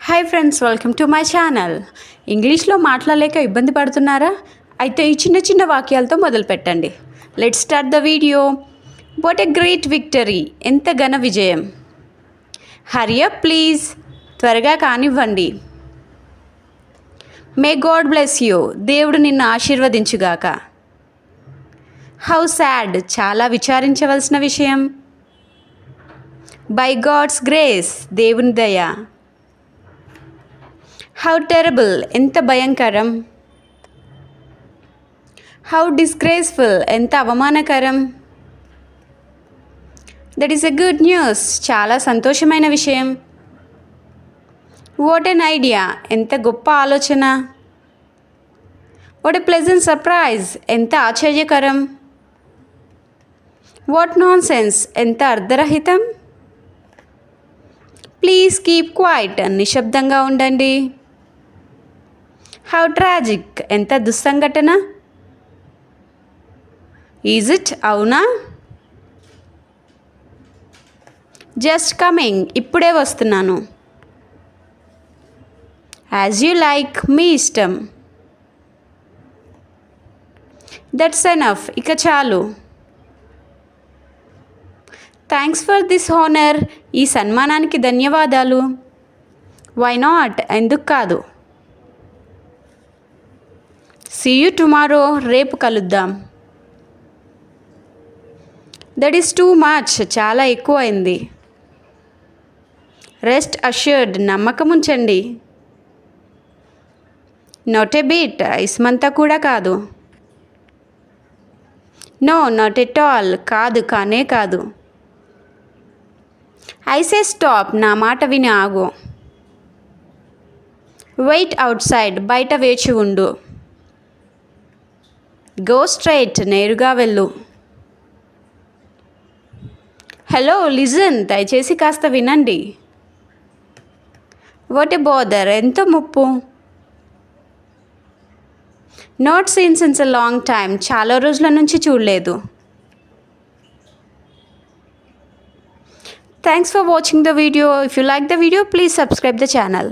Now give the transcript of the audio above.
Hi friends, welcome to my channel. ఇంగ్లీష్లో మాట్లాడలేక ఇబ్బంది పడుతున్నారా? అయితే ఈ చిన్న చిన్న వాక్యాలతో మొదలు పెట్టండి. Let's start the video. What a great victory, ఎంత ఘన విజయం. హరీ అప్ ప్లీజ్, త్వరగా కానివ్వండి. మే గాడ్ బ్లెస్ యూ, దేవుడు నిన్ను ఆశీర్వదించుగాక. హౌ సాడ్, చాలా విచారించవలసిన విషయం. బై గాడ్స్ గ్రేస్, దేవుని దయ. హౌ టెరబుల్, ఎంత భయంకరం. హౌ డిస్గ్రేస్ఫుల్, ఎంత అవమానకరం. That is a good news, చాలా సంతోషమైన విషయం. వాట్ ఎన్ ఐడియా, ఎంత గొప్ప ఆలోచన. వాట్ ఎ ప్లెజెంట్ సర్ప్రైజ్, ఎంత ఆశ్చర్యకరం. వాట్ నాన్ సెన్స్, ఎంత అర్ధరహితం. ప్లీజ్ కీప్ క్వైట్, నిశ్శబ్దంగా ఉండండి. హౌ ట్రాజిక్, ఎంత దుస్సంఘటన. ఈజ్ ఇట్, అవునా. జస్ట్ కమింగ్, ఇప్పుడే వస్తున్నాను. యాజ్ యూ లైక్, మీ ఇష్టం. దట్స్ ఎనఫ్, ఇక చాలు. థ్యాంక్స్ ఫర్ దిస్ హానర్, ఈ సన్మానానికి ధన్యవాదాలు. వై నాట్, ఎందుకు కాదు. సీ యూ టుమారో, రేపు కలుద్దాం. దట్ ఈస్ టూ మచ్, చాలా ఎక్కువైంది. రెస్ట్ అష్యూర్డ్, నమ్మకం ఉంచండి. నాట్ ఎ బిట్, ఇస్మంతా కూడా కాదు. నో నాట్ ఎట్ ఆల్, కాదు, కానే కాదు. ఐ సే స్టాప్, నా మాట విని ఆగు. వెయిట్ అవుట్ సైడ్, బయట వేచి ఉండు. గో స్ట్రైట్, నేరుగా వెళ్ళు. హలో లిజన్, దయచేసి కాస్త వినండి. వాట్ ఎ బోదర్, ఎంత ముప్పు. Not seen since a long time, చాలా రోజుల నుంచి చూడలేదు. Thanks for watching the video. If you like the video, please subscribe the channel.